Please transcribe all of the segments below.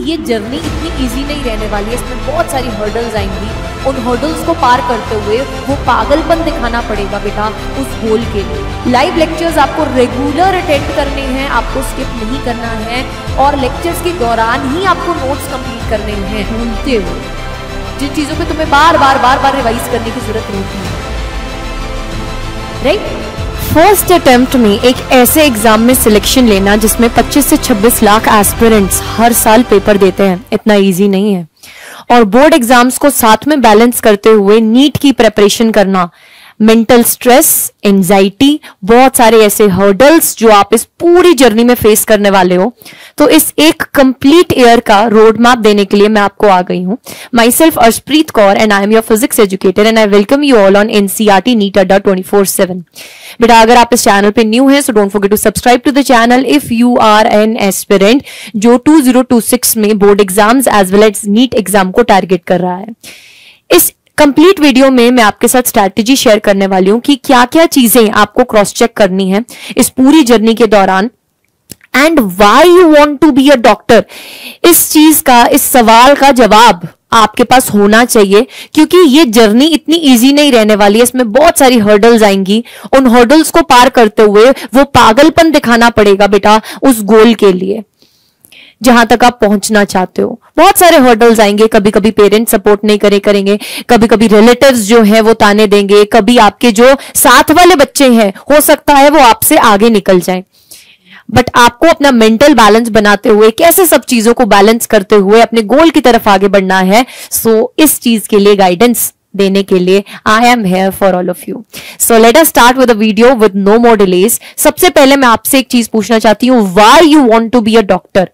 ये जर्नी इतनी इजी नहीं रहने वाली है, इसमें बहुत सारी हर्डल्स आएंगी। उन हर्डल्स को पार करते हुए वो पागलपन दिखाना पड़ेगा बेटा उस गोल के लिए। लाइव लेक्चर्स आपको रेगुलर अटेंड करने हैं, आपको स्किप नहीं करना है, और लेक्चर्स के दौरान ही आपको नोट्स कंप्लीट करने हैं भूलते हुए, जिन चीजों पे तुम्हें बार बार रिवाइज करने की जरूरत होती है, राइट। फर्स्ट अटेम्प्ट में एक ऐसे एग्जाम में सिलेक्शन लेना जिसमें 25 से 26 लाख एस्पिरेंट्स हर साल पेपर देते हैं, इतना इजी नहीं है। और बोर्ड एग्जाम्स को साथ में बैलेंस करते हुए नीट की प्रिपरेशन करना, मेंटल स्ट्रेस, एंजाइटी, बहुत सारे ऐसे हर्डल्स जो आप इस पूरी जर्नी में फेस करने वाले हो। तो इस एक कंप्लीट ईयर का रोड मैप देने के लिए मैं आपको आ गई हूं। My self Arshpreet Kaur and I am your physics educator and I welcome you all on NCERT NEET अड्डा 24/7। बेटा अगर आप इस चैनल पे न्यू हैं so don't forget to subscribe to the channel if you are an aspirant जो 2026 में board exams as well as NEET exam को टारगेट कर रहा है। इस कंप्लीट वीडियो में मैं आपके साथ स्ट्रैटेजी शेयर करने वाली हूं कि क्या क्या चीजें आपको क्रॉस चेक करनी है इस पूरी जर्नी के दौरान, and why you want to be a doctor. इस चीज का, इस सवाल का जवाब आपके पास होना चाहिए, क्योंकि ये जर्नी इतनी इजी नहीं रहने वाली है, इसमें बहुत सारी हर्डल्स आएंगी। उन हर्डल्स को पार करते हुए वो पागलपन दिखाना पड़ेगा बेटा उस गोल के लिए जहां तक आप पहुंचना चाहते हो। बहुत सारे हर्डल्स आएंगे, कभी कभी पेरेंट्स सपोर्ट नहीं करेंगे, कभी कभी रिलेटिव्स जो हैं वो ताने देंगे, कभी आपके जो साथ वाले बच्चे हैं हो सकता है वो आपसे आगे निकल जाएं। बट आपको अपना मेंटल बैलेंस बनाते हुए, कैसे सब चीजों को बैलेंस करते हुए अपने गोल की तरफ आगे बढ़ना है। सो इस चीज के लिए गाइडेंस देने के लिए I am here for all of you. So let us start with a video with no more delays. सबसे पहले मैं आपसे एक चीज पूछना चाहती हूँ, why you want to be a doctor.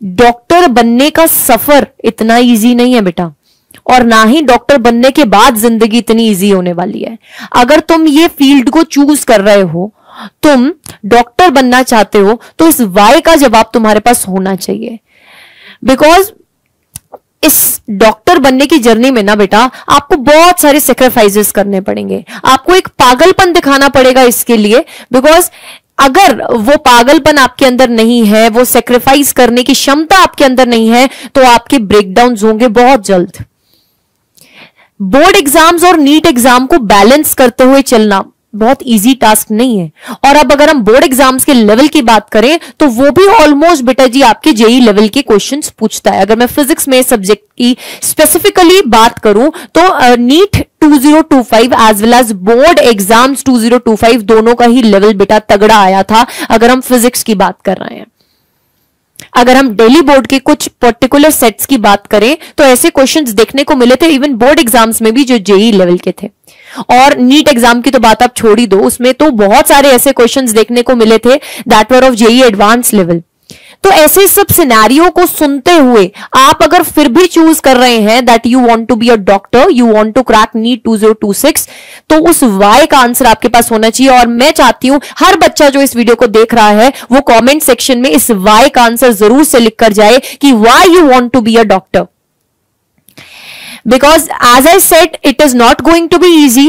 Doctor बनने का सफर इतना इजी नहीं है बेटा, और ना ही डॉक्टर बनने के बाद जिंदगी इतनी इजी होने वाली है। अगर तुम ये फील्ड को चूज कर रहे हो, तुम डॉक्टर बनना चाहते हो, तो इस वाई का जवाब तुम्हारे पास होना चाहिए। बिकॉज इस डॉक्टर बनने की जर्नी में ना बेटा आपको बहुत सारे सेक्रीफाइसेस करने पड़ेंगे, आपको एक पागलपन दिखाना पड़ेगा इसके लिए। बिकॉज अगर वो पागलपन आपके अंदर नहीं है, वो सेक्रीफाइस करने की क्षमता आपके अंदर नहीं है, तो आपके ब्रेकडाउन्स होंगे बहुत जल्द। बोर्ड एग्जाम्स और नीट एग्जाम को बैलेंस करते हुए चलना बहुत इजी टास्क नहीं है। और अब अगर हम बोर्ड एग्जाम्स के लेवल की बात करें तो वो भी ऑलमोस्ट बेटा जी आपके जेई लेवल के क्वेश्चंस पूछता है। अगर मैं फिजिक्स में सब्जेक्ट की स्पेसिफिकली बात करूं तो NEET 2025 as well as board exams 2025 दोनों का ही लेवल बेटा तगड़ा आया था अगर हम फिजिक्स की बात कर रहे हैं। अगर हम दिल्ली बोर्ड के कुछ पर्टिकुलर सेट्स की बात करें तो ऐसे क्वेश्चंस देखने को मिले थे इवन बोर्ड एग्जाम्स में भी जो जेई लेवल के थे। और नीट एग्जाम की तो बात आप छोड़ ही दो, उसमें तो बहुत सारे ऐसे क्वेश्चंस देखने को मिले थे that were of JEE advance level. तो ऐसे सब सिनेरियो को सुनते हुए आप अगर फिर भी चूज कर रहे हैं that you want to be a doctor, you want to crack NEET 2026, तो उस वाई का आंसर आपके पास होना चाहिए। और मैं चाहती हूं हर बच्चा जो इस वीडियो को देख रहा है वो कमेंट सेक्शन में इस वाई का आंसर जरूर से लिख कर जाए कि why you want to be a doctor. Because as I said, it is not going to be easy.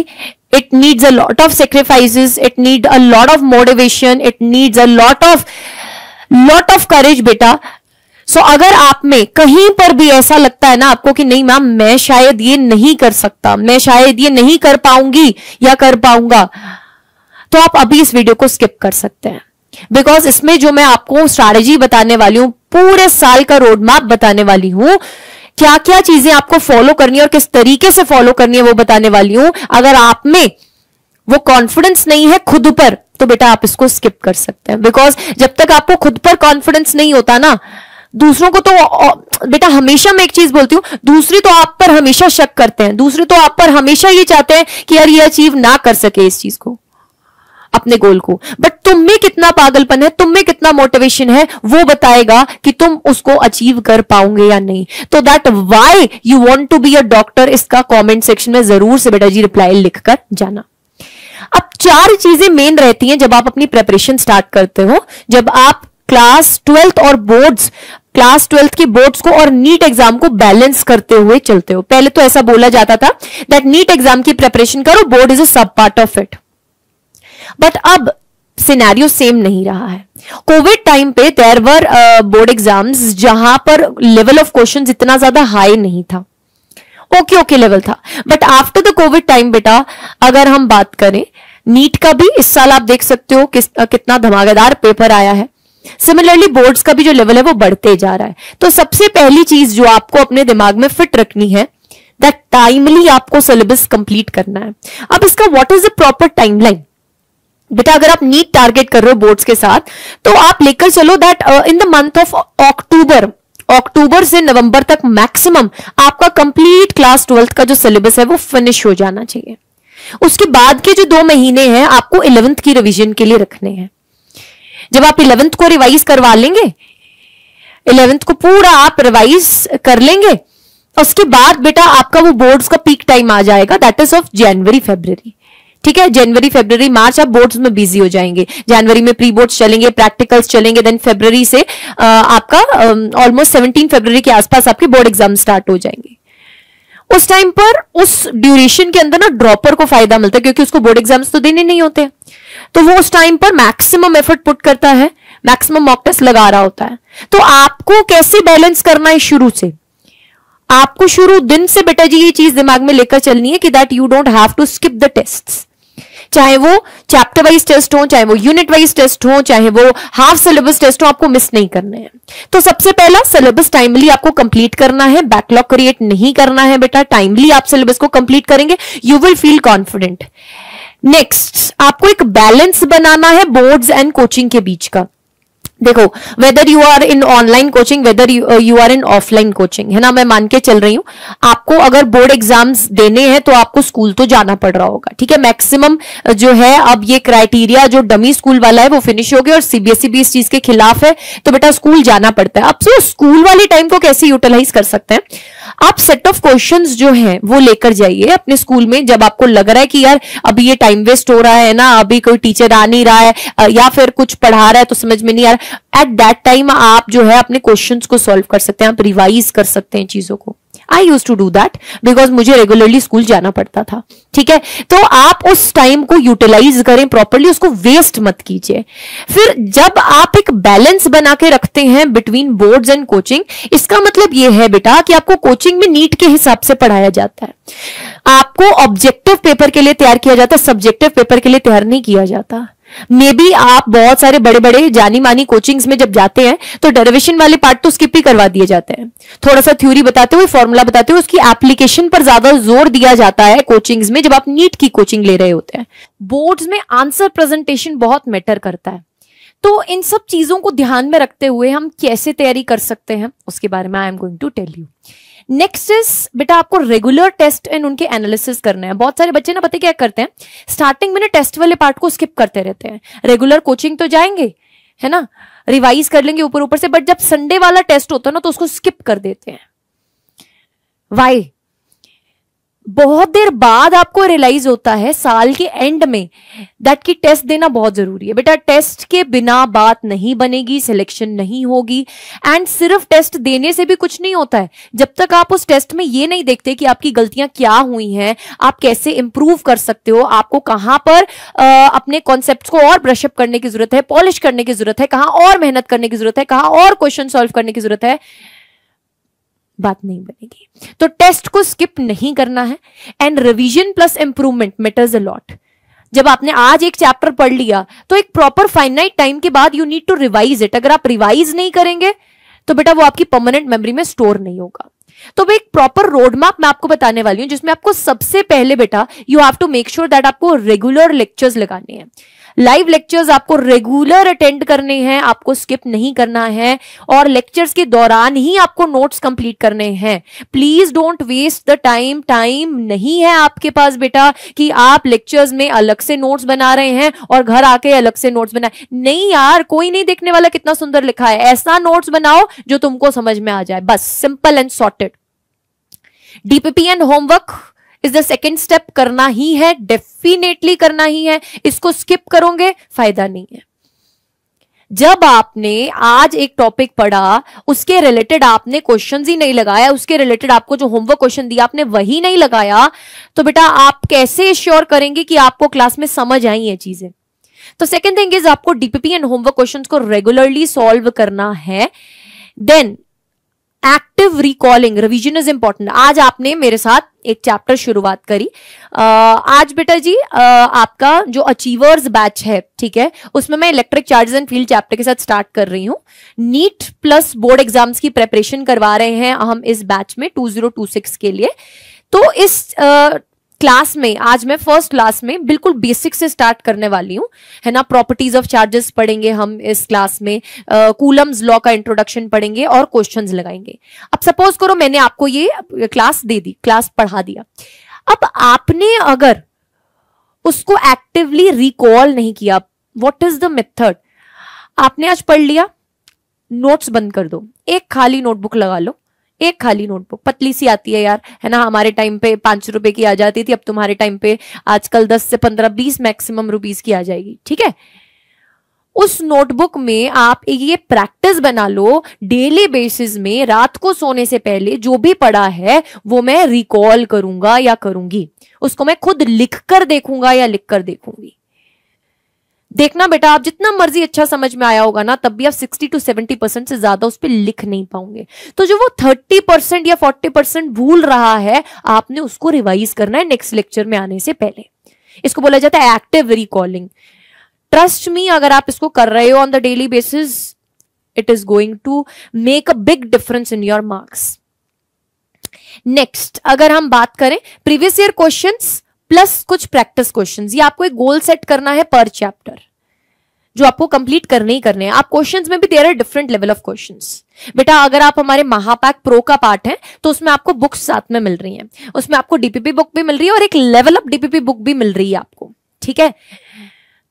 It needs a lot of sacrifices. It needs a lot of motivation. It needs a lot of courage बेटा। So अगर आप में कहीं पर भी ऐसा लगता है ना आपको कि नहीं मैम मैं शायद ये नहीं कर सकता, मैं शायद ये नहीं कर पाऊंगी या कर पाऊंगा, तो आप अभी इस वीडियो को स्किप कर सकते हैं। बिकॉज इसमें जो मैं आपको स्ट्रैटेजी बताने वाली हूं, पूरे साल का रोड मैप बताने वाली हूं, क्या क्या चीजें आपको फॉलो करनी है और किस तरीके से फॉलो करनी है वो बताने वाली हूं। अगर आप में वो कॉन्फिडेंस नहीं है खुद पर तो बेटा आप इसको स्किप कर सकते हैं। बिकॉज जब तक आपको खुद पर कॉन्फिडेंस नहीं होता ना, दूसरों को तो बेटा हमेशा मैं एक चीज बोलती हूं, दूसरे तो आप पर हमेशा शक करते हैं, दूसरे तो आप पर हमेशा ये चाहते हैं कि यार ये अचीव ना कर सके इस चीज को, अपने गोल को। बट तुम में कितना पागलपन है, तुम में कितना मोटिवेशन है, वो बताएगा कि तुम उसको अचीव कर पाओगे या नहीं। तो that why you want to be a doctor, इसका कमेंट सेक्शन में जरूर से बेटा जी रिप्लाई लिखकर जाना। अब 4 चीजें मेन रहती हैं जब आप अपनी प्रिपरेशन स्टार्ट करते हो, जब आप क्लास 12th और बोर्ड्स, क्लास 12th की बोर्ड्स को और नीट एग्जाम को बैलेंस करते हुए चलते हो। पहले तो ऐसा बोला जाता था दैट नीट एग्जाम की प्रिपरेशन करो, बोर्ड इज अ सब पार्ट ऑफ इट। बट अब सिनेरियो सेम नहीं रहा है। कोविड टाइम पे देयर वर बोर्ड एग्जाम्स जहां पर लेवल ऑफ क्वेश्चंस इतना ज्यादा हाई नहीं था, ओके लेवल था, but after the Covid time बेटा अगर हम बात करें नीट का भी इस साल आप देख सकते हो कितना धमाकेदार पेपर आया है। सिमिलरली बोर्ड्स का भी जो लेवल है वो बढ़ते जा रहा है। तो सबसे पहली चीज जो आपको अपने दिमाग में फिट रखनी है दैट टाइमली आपको सिलेबस कंप्लीट करना है। अब इसका what is the proper timeline बेटा, अगर आप नीट टारगेट कर रहे हो बोर्ड्स के साथ तो आप लेकर चलो that in the month of October से नवंबर तक मैक्सिमम आपका कंप्लीट क्लास 12th का जो सिलेबस है वो फिनिश हो जाना चाहिए। उसके बाद के जो 2 महीने हैं आपको 11th की रिवीजन के लिए रखने हैं। जब आप 11th को रिवाइज करवा लेंगे, 11th को पूरा आप रिवाइज कर लेंगे, उसके बाद बेटा आपका वो बोर्ड्स का पीक टाइम आ जाएगा दैट इज ऑफ जनवरी फरवरी। ठीक है, जनवरी फरवरी मार्च आप बोर्ड्स में बिजी हो जाएंगे। जनवरी में प्री बोर्ड्स चलेंगे, प्रैक्टिकल्स चलेंगे, देन फरवरी से आपका ऑलमोस्ट 17 फरवरी के आसपास आपके बोर्ड एग्जाम स्टार्ट हो जाएंगे। उस टाइम पर उस ड्यूरेशन के अंदर ना ड्रॉपर को फायदा मिलता है क्योंकि उसको बोर्ड एग्जाम्स तो देने नहीं होते, तो वो उस टाइम पर मैक्सिमम एफर्ट पुट करता है, मैक्सिमम मॉक टेस्ट लगा रहा होता है। तो आपको कैसे बैलेंस करना है शुरू से, आपको शुरू दिन से बेटा जी ये चीज दिमाग में लेकर चलनी है कि that you don't have to skip the tests, चाहे वो चैप्टर वाइज टेस्ट हो, चाहे वो यूनिट वाइज टेस्ट हो, चाहे वो हाफ सिलेबस टेस्ट हो, आपको मिस नहीं करने हैं। तो सबसे पहला सिलेबस टाइमली आपको कंप्लीट करना है, बैकलॉग क्रिएट नहीं करना है बेटा। टाइमली आप सिलेबस को कंप्लीट करेंगे, you will feel confident. Next आपको एक बैलेंस बनाना है बोर्ड्स एंड कोचिंग के बीच का। देखो whether you are in online coaching, whether you are in offline coaching, है ना, मैं मान के चल रही हूं आपको अगर बोर्ड एग्जाम्स देने हैं तो आपको स्कूल तो जाना पड़ रहा होगा। ठीक है, मैक्सिमम जो है अब ये क्राइटेरिया जो डमी स्कूल वाला है वो फिनिश हो गया और सीबीएसई भी इस चीज के खिलाफ है, तो बेटा स्कूल जाना पड़ता है। अब तो स्कूल वाले टाइम को कैसे यूटिलाइज कर सकते हैं, आप सेट ऑफ क्वेश्चंस जो हैं वो लेकर जाइए अपने स्कूल में। जब आपको लग रहा है कि यार अभी ये टाइम वेस्ट हो रहा है ना, अभी कोई टीचर आ नहीं रहा है या फिर कुछ पढ़ा रहा है तो समझ में नहीं आ रहा, एट दैट टाइम आप जो है अपने क्वेश्चंस को सॉल्व कर सकते हैं, आप रिवाइज कर सकते हैं चीजों को। I use to do that because मुझे रेगुलरली स्कूल जाना पड़ता था। ठीक है, तो आप उस टाइम को यूटिलाइज करें प्रॉपरली, उसको वेस्ट मत कीजिए। फिर जब आप एक बैलेंस बना के रखते हैं बिटवीन बोर्ड्स एंड कोचिंग, इसका मतलब यह है बेटा कि आपको कोचिंग में नीट के हिसाब से पढ़ाया जाता है, आपको ऑब्जेक्टिव पेपर के लिए तैयार किया जाता है, सब्जेक्टिव पेपर के लिए तैयार नहीं किया जाता। मे बी आप बहुत सारे बड़े बड़े जानी मानी कोचिंग्स में जब जाते हैं तो डेरिवेशन वाले पार्ट तो स्किप ही करवा दिए जाते हैं, थोड़ा सा थ्योरी बताते हुए, फॉर्मूला बताते हुए उसकी एप्लीकेशन पर ज्यादा जोर दिया जाता है कोचिंग्स में जब आप नीट की कोचिंग ले रहे होते हैं। बोर्ड्स में आंसर प्रेजेंटेशन बहुत मैटर करता है, तो इन सब चीजों को ध्यान में रखते हुए हम कैसे तैयारी कर सकते हैं उसके बारे में I am going to tell you. Next is बेटा आपको रेगुलर टेस्ट एंड उनके एनालिसिस करना है। बहुत सारे बच्चे ना पता क्या करते हैं, स्टार्टिंग में ना टेस्ट वाले पार्ट को स्किप करते रहते हैं, रेगुलर कोचिंग तो जाएंगे है ना, रिवाइज कर लेंगे ऊपर ऊपर से, बट जब संडे वाला टेस्ट होता है ना तो उसको स्किप कर देते हैं। वाई? बहुत देर बाद आपको रियलाइज होता है साल के एंड में दैट की टेस्ट देना बहुत जरूरी है। बेटा टेस्ट के बिना बात नहीं बनेगी, सिलेक्शन नहीं होगी, एंड सिर्फ टेस्ट देने से भी कुछ नहीं होता है जब तक आप उस टेस्ट में ये नहीं देखते कि आपकी गलतियां क्या हुई हैं, आप कैसे इंप्रूव कर सकते हो, आपको कहां पर अपने कॉन्सेप्ट्स को और ब्रशअप करने की जरूरत है, पॉलिश करने की जरूरत है, कहां और मेहनत करने की जरूरत है, कहां और क्वेश्चन सॉल्व करने की जरूरत है, बात नहीं बनेगी। तो टेस्ट को स्किप नहीं करना है and revision plus improvement matters a lot. जब आपने आज एक चैप्टर पढ़ लिया तो एक प्रॉपर फाइनाइट टाइम के बाद you need to revise it. अगर आप रिवाइज नहीं करेंगे तो बेटा वो आपकी परमानेंट मेमोरी में स्टोर नहीं होगा। तो एक प्रॉपर रोड मैप मैं आपको बताने वाली हूं जिसमें आपको सबसे पहले बेटा you have to make sure that आपको रेगुलर लेक्चर्स लगाने हैं। लाइव लेक्चर्स आपको रेगुलर अटेंड करने हैं, आपको स्किप नहीं करना है, और लेक्चर्स के दौरान ही आपको नोट्स कंप्लीट करने हैं। Please don't waste the time. Time नहीं है आपके पास बेटा कि आप लेक्चर्स में अलग से नोट्स बना रहे हैं और घर आके अलग से नोट्स बनाए। नहीं यार, कोई नहीं देखने वाला कितना सुंदर लिखा है। ऐसा नोट्स बनाओ जो तुमको समझ में आ जाए, बस simple and sorted. DPP and homework is the second step, करना ही है, डेफिनेटली करना ही है। इसको स्किप करोगे फायदा नहीं है। जब आपने आज एक टॉपिक पढ़ा, उसके रिलेटेड आपने क्वेश्चंस ही नहीं लगाया, उसके रिलेटेड आपको जो होमवर्क क्वेश्चन दिया आपने वही नहीं लगाया, तो बेटा आप कैसे श्योर करेंगे कि आपको क्लास में समझ आई ये चीजें? तो सेकेंड थिंग इज आपको डीपीपी एंड होमवर्क क्वेश्चंस को रेगुलरली सॉल्व करना है। Then active recalling, revision is important. आज आपने मेरे साथ एक चैप्टर शुरुआत करी। आज बेटा जी आपका जो अचीवर्स बैच है, ठीक है, उसमें मैं electric charges and field chapter के साथ स्टार्ट कर रही हूँ। नीट प्लस बोर्ड एग्जाम्स की प्रेपरेशन करवा रहे हैं हम इस बैच में 2026 के लिए। तो इस क्लास में आज मैं फर्स्ट क्लास में बिल्कुल बेसिक से स्टार्ट करने वाली हूं, है ना। प्रॉपर्टीज ऑफ चार्जेस पढ़ेंगे हम इस क्लास में, कूलम्स लॉ का इंट्रोडक्शन पढ़ेंगे और क्वेश्चंस लगाएंगे। अब सपोज करो मैंने आपको ये क्लास दे दी, क्लास पढ़ा दिया, अब आपने अगर उसको एक्टिवली रिकॉल नहीं किया, व्हाट इज द मेथड? आपने आज पढ़ लिया, नोट्स बंद कर दो, एक खाली नोटबुक लगा लो, एक खाली नोटबुक, पतली सी आती है यार, है ना। हमारे टाइम पे 5 रुपए की आ जाती थी, अब तुम्हारे टाइम पे आजकल 10 से 15 20 मैक्सिमम रुपीस की आ जाएगी, ठीक है। उस नोटबुक में आप ये प्रैक्टिस बना लो, डेली बेसिस में रात को सोने से पहले जो भी पढ़ा है वो मैं रिकॉल करूंगा या करूंगी, उसको मैं खुद लिख कर देखूंगा या लिख कर देखूंगी। देखना बेटा, आप जितना मर्जी अच्छा समझ में आया होगा ना, तब भी आप 60 to 70% से ज्यादा उस पर लिख नहीं पाओगे। तो जो वो 30% या 40% भूल रहा है, आपने उसको रिवाइज करना है नेक्स्ट लेक्चर में आने से पहले। इसको बोला जाता है एक्टिव रिकॉलिंग। ट्रस्ट मी, अगर आप इसको कर रहे हो on the daily basis, it is going to make a big difference in your marks. Next, अगर हम बात करें प्रीवियस ईयर क्वेश्चंस प्लस कुछ प्रैक्टिस क्वेश्चंस, ये आपको एक गोल सेट करना है पर चैप्टर, जो आपको कंप्लीट करने ही करने हैं। आप क्वेश्चंस में भी there are different level of questions. बेटा अगर आप हमारे महापैक प्रो का पार्ट है तो उसमें आपको बुक्स साथ में मिल रही हैं, उसमें आपको डीपीपी बुक भी मिल रही है और एक लेवल अप डीपीपी बुक भी मिल रही है आपको, ठीक है।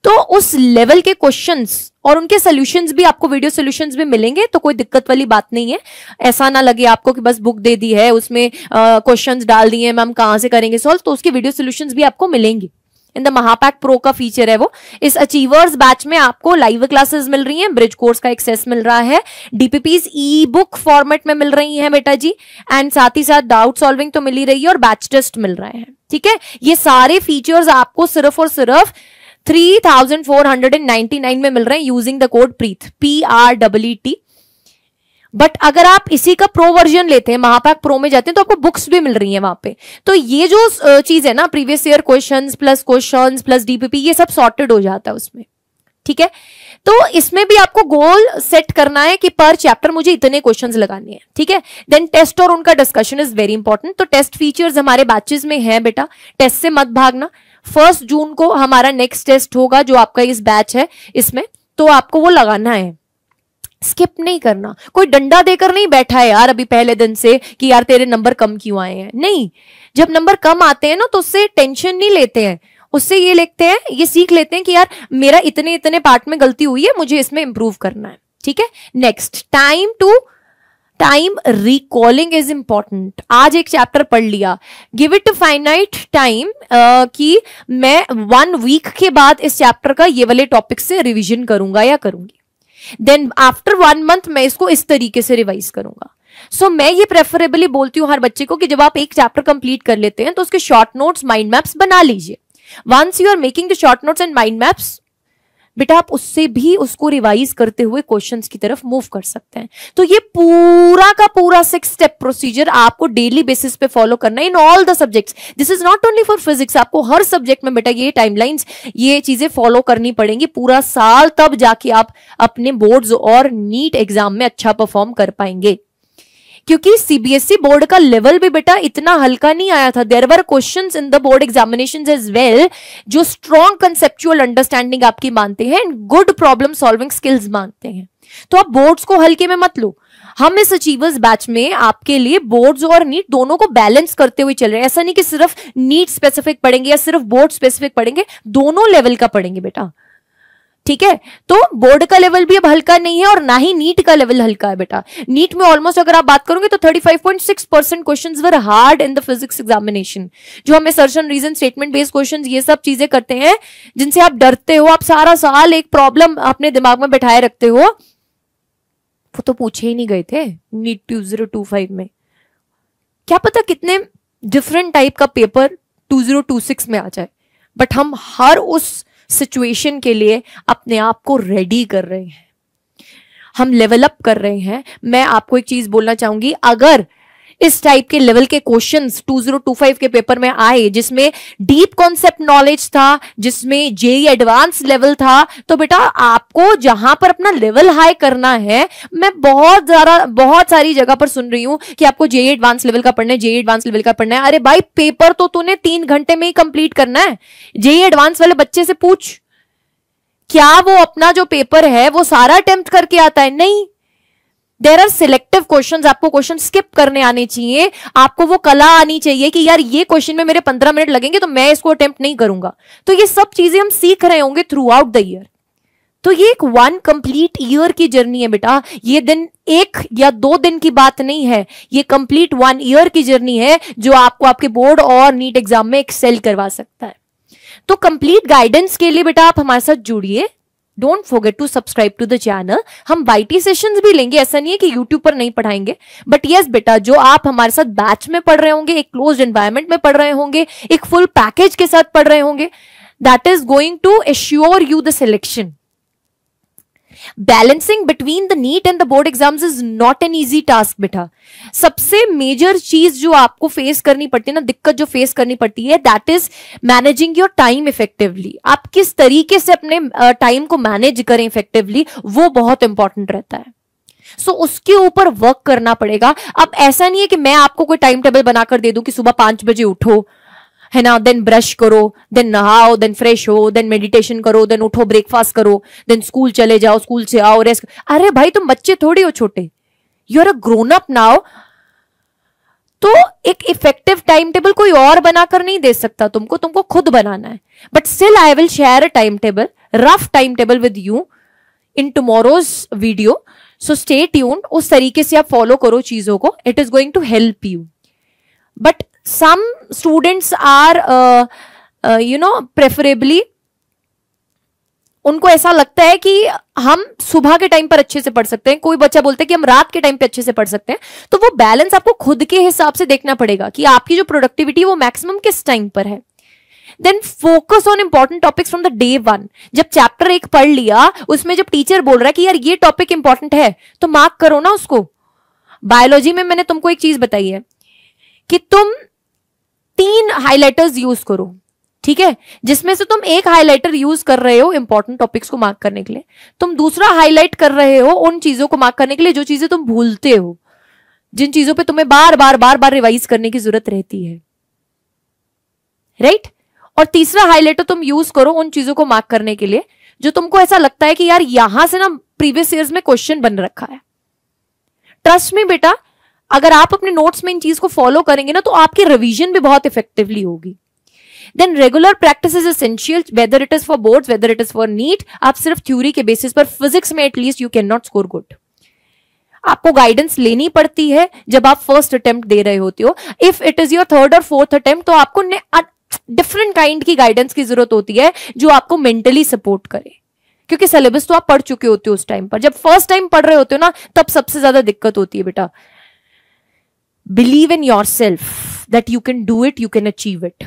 तो उस लेवल के क्वेश्चंस और उनके सॉल्यूशंस भी आपको वीडियो सॉल्यूशंस भी मिलेंगे, तो कोई दिक्कत वाली बात नहीं है। ऐसा ना लगे आपको कि बस बुक दे दी है, उसमें क्वेश्चंस डाल दिए हैं, मैम कहां से करेंगे सॉल्व, तो उसके वीडियो सॉल्यूशंस भी आपको मिलेंगे। इन द महापैक प्रो का फीचर है वो। इस अचीवर्स बैच में आपको लाइव क्लासेस मिल रही हैं, ब्रिज कोर्स का एक्सेस मिल रहा है, डीपीपीज ई बुक फॉर्मेट में मिल रही है बेटा जी, एंड साथ ही साथ डाउट सॉल्विंग तो मिल ही रही है और बैच टेस्ट मिल रहे हैं, ठीक है। ये सारे फीचर्स आपको सिर्फ और सिर्फ 3499 में मिल रहे हैं using the code Preet, PREET। But अगर आप इसी का प्रो वर्जन लेते हैं, महापैक प्रो में जाते हैं, तो आपको बुक्स भी मिल रही हैं वहां पे। तो ये जो चीज है ना, previous year questions plus DPP, ये सब सॉर्टेड हो जाता है उसमें, ठीक है। तो इसमें भी आपको गोल सेट करना है कि पर चैप्टर मुझे इतने क्वेश्चंस लगाने हैं, ठीक है। देन टेस्ट और उनका डिस्कशन इज वेरी इंपॉर्टेंट। तो टेस्ट फीचर्स हमारे बैचेस में है बेटा, टेस्ट से मत भागना। 1 जून को हमारा नेक्स्ट टेस्ट होगा जो आपका इस बैच है इसमें, तो आपको वो लगाना है, स्किप नहीं करना। कोई डंडा देकर नहीं बैठा है यार अभी पहले दिन से कि यार तेरे नंबर कम क्यों आए हैं, नहीं। जब नंबर कम आते हैं ना तो उससे टेंशन नहीं लेते हैं, उससे ये लिखते हैं, ये सीख लेते हैं कि यार मेरा इतने इतने पार्ट में गलती हुई है, मुझे इसमें इंप्रूव करना है, ठीक है। Next, time recalling is important. आज एक चैप्टर पढ़ लिया, गिव इट फाइनाइट टाइम कि मैं 1 वीक के बाद इस चैप्टर का ये वाले टॉपिक से रिवीजन करूंगा या करूंगी। देन आफ्टर 1 मंथ मैं इसको इस तरीके से रिवाइज करूंगा। सो मैं ये प्रेफरेबली बोलती हूँ हर बच्चे को कि जब आप एक चैप्टर कंप्लीट कर लेते हैं तो उसके शॉर्ट नोट्स, माइंड मैप्स बना लीजिए। Once you are making the short notes and mind maps, बेटा आप उससे भी उसको रिवाइज करते हुए क्वेश्चंस की तरफ मूव कर सकते हैं। तो ये पूरा का पूरा 6 स्टेप प्रोसीजर आपको डेली बेसिस पे फॉलो करना है in all the subjects. This is not only for physics, आपको हर सब्जेक्ट में बेटा ये टाइमलाइंस, ये चीजें फॉलो करनी पड़ेंगी पूरा साल, तब जाके आप अपने बोर्ड्स और नीट एग्जाम में अच्छा परफॉर्म कर पाएंगे। क्योंकि सीबीएसई बोर्ड का लेवल भी बेटा इतना हल्का नहीं आया था। There were questions in the board examinations as well जो स्ट्रॉन्ग कंसेप्चुअल अंडरस्टैंडिंग आपकी मानते हैं and good problem solving skills मानते हैं। तो आप बोर्ड्स को हल्के में मत लो। हम इस अचीवर्स बैच में आपके लिए बोर्ड्स और नीट दोनों को बैलेंस करते हुए चल रहे हैं। ऐसा नहीं कि सिर्फ नीट स्पेसिफिक पढ़ेंगे या सिर्फ बोर्ड स्पेसिफिक पढ़ेंगे, दोनों लेवल का पढ़ेंगे बेटा, ठीक है। तो बोर्ड का लेवल भी अब हल्का नहीं है और ना ही नीट का लेवल हल्का है बेटा। नीट में ऑलमोस्ट अगर आप बात करोगे तो 35.6% questions were hard in the physics examination. जो हमें सर्चन रीजन स्टेटमेंट बेस्ड क्वेश्चंस, ये सब चीजें करते हैं जिनसे आप डरते हो, आप सारा साल एक प्रॉब्लम अपने दिमाग में बैठाए रखते हो, वो तो पूछे ही नहीं गए थे नीट 2025 में। क्या पता कितने डिफरेंट टाइप का पेपर 2026 में आ जाए, बट हम हर उस सिचुएशन के लिए अपने आप को रेडी कर रहे हैं, हम लेवल अप कर रहे हैं। मैं आपको एक चीज बोलना चाहूंगी, अगर इस टाइप के लेवल के क्वेश्चंस 2025 के पेपर में आए जिसमें डीप कॉन्सेप्ट नॉलेज था, जिसमें जेई एडवांस लेवल था, तो बेटा आपको जहां पर अपना लेवल हाई करना है, मैं बहुत सारी जगह पर सुन रही हूं कि आपको जेई एडवांस लेवल का पढ़ना है, जेई एडवांस लेवल का पढ़ना है। अरे भाई पेपर तो तूने 3 घंटे में ही कंप्लीट करना है। जेई एडवांस वाले बच्चे से पूछ, क्या वो अपना जो पेपर है वो सारा अटेम्प्ट करके आता है? नहीं। देयर आर सिलेक्टिव क्वेश्चंस, आपको क्वेश्चन स्किप करने आने चाहिए, आपको वो कला आनी चाहिए कि यार ये क्वेश्चन में मेरे 15 मिनट लगेंगे तो मैं इसको अटेम्प्ट नहीं करूंगा। तो ये सब चीजें हम सीख रहे होंगे थ्रू आउट द ईयर। तो ये एक 1 कंप्लीट ईयर की जर्नी है बेटा, ये दिन 1 या 2 दिन की बात नहीं है, ये कंप्लीट 1 ईयर की जर्नी है जो आपको आपके बोर्ड और नीट एग्जाम में एक्सेल करवा सकता है। तो कंप्लीट गाइडेंस के लिए बेटा आप हमारे साथ जुड़िए। Don't forget to subscribe to the channel. हम YT सेशंस भी लेंगे, ऐसा नहीं है कि यूट्यूब पर नहीं पढ़ाएंगे, बट यस बेटा जो आप हमारे साथ बैच में पढ़ रहे होंगे, एक क्लोज्ड एनवायरनमेंट में पढ़ रहे होंगे, एक फुल पैकेज के साथ पढ़ रहे होंगे, that is going to assure you the selection. Balancing between the NEET and the board exams is not an easy task बेटा। सबसे मेजर चीज जो आपको फेस करनी पड़ती है ना, दिक्कत जो फेस करनी पड़ती है, that is managing your time effectively. आप किस तरीके से अपने टाइम को मैनेज करें इफेक्टिवली, वो बहुत इंपॉर्टेंट रहता है। सो उसके ऊपर वर्क करना पड़ेगा। अब ऐसा नहीं है कि मैं आपको कोई टाइम टेबल बनाकर दे दूं कि सुबह 5 बजे उठो, है ना, देन ब्रश करो, देन नहाओ, देन फ्रेश हो, देन मेडिटेशन करो, देन उठो, ब्रेकफास्ट करो, देन स्कूल चले जाओ, स्कूल से आओ, रेस्ट। अरे भाई तुम बच्चे थोड़ी हो छोटे, you are a grown up now. तो एक इफेक्टिव टाइम टेबल कोई और बनाकर नहीं दे सकता तुमको खुद बनाना है। But still I will share a time table, rough time table with you in tomorrow's video, so stay tuned. उस तरीके से आप फॉलो करो चीजों को, it is going to help you. But some students are preferably उनको ऐसा लगता है कि हम सुबह के टाइम पर अच्छे से पढ़ सकते हैं, कोई बच्चा बोलता है कि हम रात के टाइम पे अच्छे से पढ़ सकते हैं। तो वो बैलेंस आपको खुद के हिसाब से देखना पड़ेगा कि आपकी जो प्रोडक्टिविटी वो मैक्सिमम किस टाइम पर है। Then focus on important topics from the day 1। जब चैप्टर 1 पढ़ लिया, उसमें जब टीचर बोल रहा है कि यार ये टॉपिक इंपॉर्टेंट है, तो मार्क करो ना उसको। बायोलॉजी में मैंने तुमको एक चीज बताई है कि तुम 3 हाइलाइटर्स यूज करो, ठीक है, जिसमें से तुम एक हाइलाइटर यूज कर रहे हो इंपॉर्टेंट टॉपिक्स को मार्क करने के लिए, तुम दूसरा हाईलाइट कर रहे हो उन चीजों को मार्क करने के लिए जो चीजें तुम भूलते हो, जिन चीजों पे तुम्हें बार बार रिवाइज करने की जरूरत रहती है, राइट। और तीसरा हाईलाइटर तुम यूज करो उन चीजों को मार्क करने के लिए जो तुमको ऐसा लगता है कि यार यहां से ना प्रीवियस ईयर्स में क्वेश्चन बन रखा है। ट्रस्ट मी बेटा, अगर आप अपने नोट्स में इन चीज को फॉलो करेंगे ना, तो आपकी रिवीजन भी बहुत इफेक्टिवली होगी। Then regular practice is essential, whether it is for boards, whether it is for NEET. आप सिर्फ थ्योरी के बेसिस पर, फिजिक्स में at least you can not score good. आपको गाइडेंस लेनी पड़ती है जब आप फर्स्ट अटेम्प्ट दे रहे होते हो। If it is your 3rd और 4th अटेम्प्ट, तो आपको डिफरेंट काइंड की गाइडेंस की जरूरत होती है जो आपको मेंटली सपोर्ट करे, क्योंकि सिलेबस तो आप पढ़ चुके होते हो उस टाइम पर। जब फर्स्ट टाइम पढ़ रहे होते हो ना, तब सबसे ज्यादा दिक्कत होती है बेटा। Believe in your self that you can do it, you can achieve it.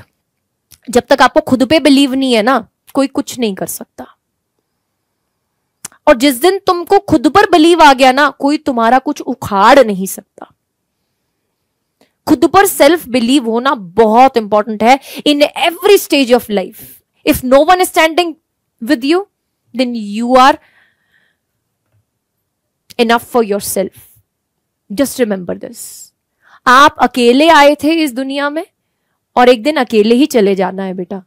जब तक आपको खुद पे बिलीव नहीं है ना, कोई कुछ नहीं कर सकता। और जिस दिन तुमको खुद पर बिलीव आ गया ना, कोई तुम्हारा कुछ उखाड़ नहीं सकता। खुद पर सेल्फ बिलीव होना बहुत इंपॉर्टेंट है in every stage of life. If no one is standing with you, then you are enough for yourself. Just remember this. आप अकेले आए थे इस दुनिया में और एक दिन अकेले ही चले जाना है बेटा।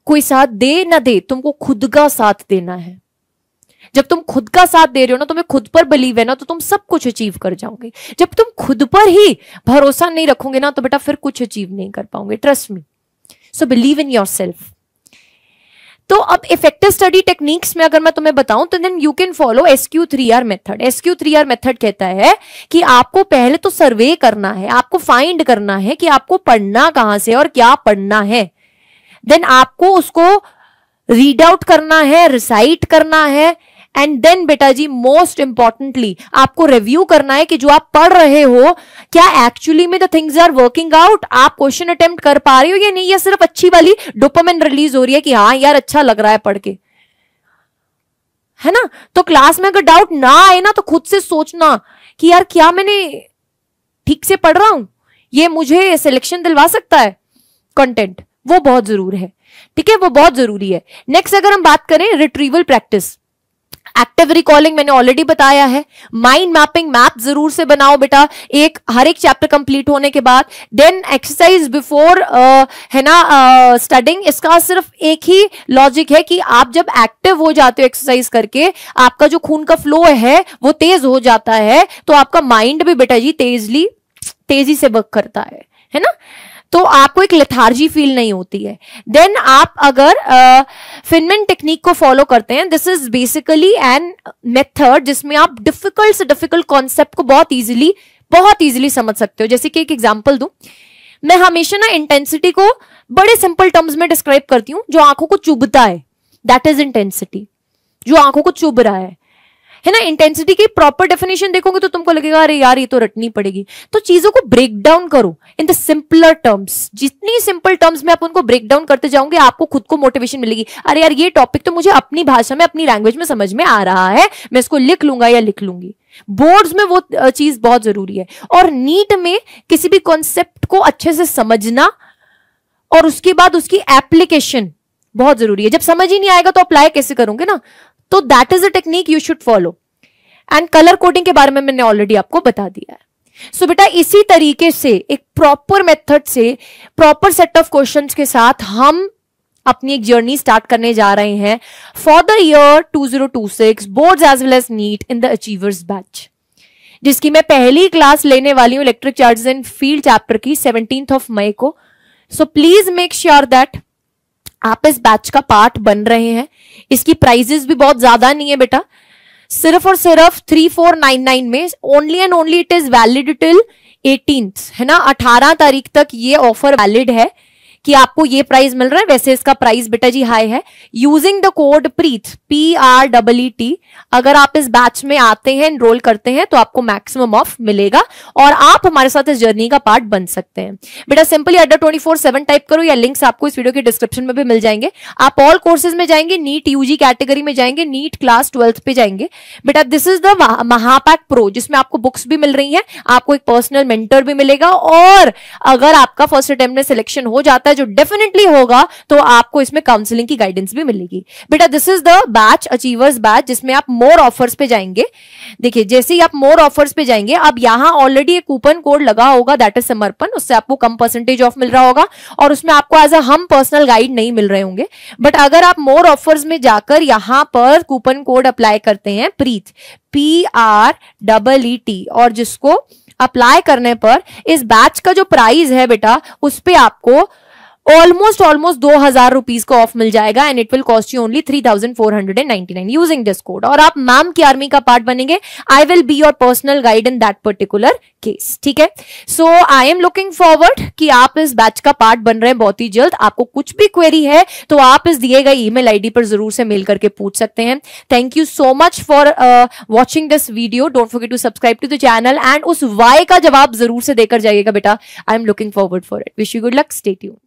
कोई साथ दे ना दे, तुमको खुद का साथ देना है। जब तुम खुद का साथ दे रहे हो ना, तुम्हें खुद पर बिलीव है ना, तो तुम सब कुछ अचीव कर जाओगे। जब तुम खुद पर ही भरोसा नहीं रखोगे ना, तो बेटा फिर कुछ अचीव नहीं कर पाओगे। Trust me. So believe in yourself. तो अब इफेक्टिव स्टडी टेक्निक्स में अगर मैं तुम्हें बताऊं, तो then you can follow SQ3R method. SQ3R method कहता है कि आपको पहले तो सर्वे करना है, आपको फाइंड करना है कि आपको पढ़ना कहां से और क्या पढ़ना है। देन आपको उसको रीड आउट करना है, रिसाइट करना है, एंड देन बेटा जी मोस्ट इंपॉर्टेंटली आपको रिव्यू करना है कि जो आप पढ़ रहे हो क्या एक्चुअली में the things are working out, आप क्वेश्चन अटेम्प्ट कर पा रहे हो या नहीं, या सिर्फ अच्छी वाली डोपामिन रिलीज हो रही है कि हाँ यार अच्छा लग रहा है पढ़ के, है ना। तो क्लास में अगर डाउट ना आए ना तो खुद से सोचना कि यार क्या मैंने ठीक से पढ़ रहा हूं, ये मुझे सिलेक्शन दिलवा सकता है कंटेंट, वो बहुत जरूरी है, ठीक है, वो बहुत जरूरी है। नेक्स्ट अगर हम बात करें रिट्रीवल प्रैक्टिस, एक्टिव रिकॉलिंग मैंने ऑलरेडी बताया है, माइंड मैपिंग मैप जरूर से बनाओ बेटा एक हर एक चैप्टर कंप्लीट होने के बाद, देन एक्सरसाइज बिफोर है ना स्टडिंग। इसका सिर्फ एक ही लॉजिक है कि आप जब एक्टिव हो जाते हो एक्सरसाइज करके, आपका जो खून का फ्लो है वो तेज हो जाता है, तो आपका माइंड भी बेटा जी तेजी से वर्क करता है ना, तो आपको एक लेथार्जी फील नहीं होती है। देन आप अगर फिनमैन टेक्निक को फॉलो करते हैं, this is basically an method जिसमें आप डिफिकल्ट से डिफिकल्ट कॉन्सेप्ट को बहुत इजीली समझ सकते हो। जैसे कि एक एग्जांपल दूं, मैं हमेशा ना इंटेंसिटी को बड़े सिंपल टर्म्स में डिस्क्राइब करती हूं, जो आंखों को चुभता है दैट इज इंटेंसिटी, जो आंखों को चुभ रहा है ना। इंटेंसिटी की प्रॉपर डेफिनेशन देखोगे तो तुमको लगेगा अरे यार ये तो रटनी पड़ेगी, तो चीजों को ब्रेक डाउन करो इन द सिंपलर टर्म्स। जितनी सिंपल टर्म्स में आप उनको ब्रेक डाउन करते जाओगे आपको खुद को मोटिवेशन मिलेगी, अरे यार ये टॉपिक तो मुझे अपनी भाषा में अपनी लैंग्वेज में समझ में आ रहा है, मैं इसको लिख लूंगा या लिख लूंगी। बोर्ड्स में वो चीज बहुत जरूरी है, और नीट में किसी भी कॉन्सेप्ट को अच्छे से समझना और उसके बाद उसकी एप्लीकेशन बहुत जरूरी है। जब समझ ही नहीं आएगा तो अप्लाई कैसे करोगे ना, तो that is a technique you should follow. And colour coding के बारे में मैंने ऑलरेडी आपको बता दिया है। सो बेटा इसी तरीके से एक प्रॉपर मेथड से प्रॉपर सेट ऑफ क्वेश्चंस के साथ हम अपनी एक जर्नी स्टार्ट करने जा रहे हैं for the year 2026 boards as well as NEET in the achievers batch, जिसकी मैं पहली क्लास लेने वाली हूं electric charges and field chapter की 17 मई को। So please make sure that आप इस बैच का पार्ट बन रहे हैं। इसकी प्राइजेस भी बहुत ज्यादा नहीं है बेटा, सिर्फ और सिर्फ 3499 में, only and only it is valid till 18th, है ना, 18 तारीख तक ये ऑफर वैलिड है कि आपको ये प्राइस मिल रहा है। वैसे इसका प्राइस बेटा जी हाई है। Using the code Preet PREET अगर आप इस बैच में आते हैं, एनरोल करते हैं, तो आपको मैक्सिमम ऑफ मिलेगा और आप हमारे साथ इस जर्नी का पार्ट बन सकते हैं। बेटा सिंपली अड्डा 24/7 टाइप करो, या लिंक्स आपको इस वीडियो के डिस्क्रिप्शन में भी मिल जाएंगे। आप ऑल कोर्सेज में जाएंगे, नीट UG कैटेगरी में जाएंगे, नीट क्लास 12th पे जाएंगे। बेटा दिस इज द महापैक प्रो, जिसमें आपको बुक्स भी मिल रही है, आपको एक पर्सनल मेंटर भी मिलेगा, और अगर आपका फर्स्ट अटेम्प्ट में सिलेक्शन हो जाता है, जो डेफिनेटली होगा, तो आपको इसमें काउंसलिंग की गाइडेंस भी मिलेगी। बेटा this is the batch achievers batch, जिसमें आप मोर ऑफर्स पे जाएंगे। देखिए जैसे ही आप मोर ऑफर्स पे जाएंगे, अब यहां ऑलरेडी एक कूपन कोड लगा होगा दैट इज समर्पण, उससे आपको कम परसेंटेज ऑफ मिल रहा होगा, और उसमें आपको एज अ हम पर्सनल गाइड नहीं मिल रहे होंगे। बट अगर आप मोर ऑफर्स में जाकर यहां पर कूपन कोड अप्लाई करते हैं प्रीत PREET, और जिसको अप्लाई करने पर इस बैच का जो प्राइस है बेटा उस पे आपको ऑलमोस्ट 2000 रुपीज का ऑफ मिल जाएगा, and it will cost you only 3499 using this code, और आप मैम की आर्मी का पार्ट बनेंगे। I will be your personal guide in that particular case, ठीक है। सो आई एम लुकिंग फॉरवर्ड कि आप इस बैच का पार्ट बन रहे हैं बहुत ही जल्द। आपको कुछ भी क्वेरी है तो आप इस दिए गए ईमेल आईडी पर जरूर से मेल करके पूछ सकते हैं। Thank you so much for watching this video, don't forget to subscribe to the channel, and उस वाई का जवाब जरूर से देकर जाइएगा बेटा। I am looking forward for it. Wish you good luck, stay tuned.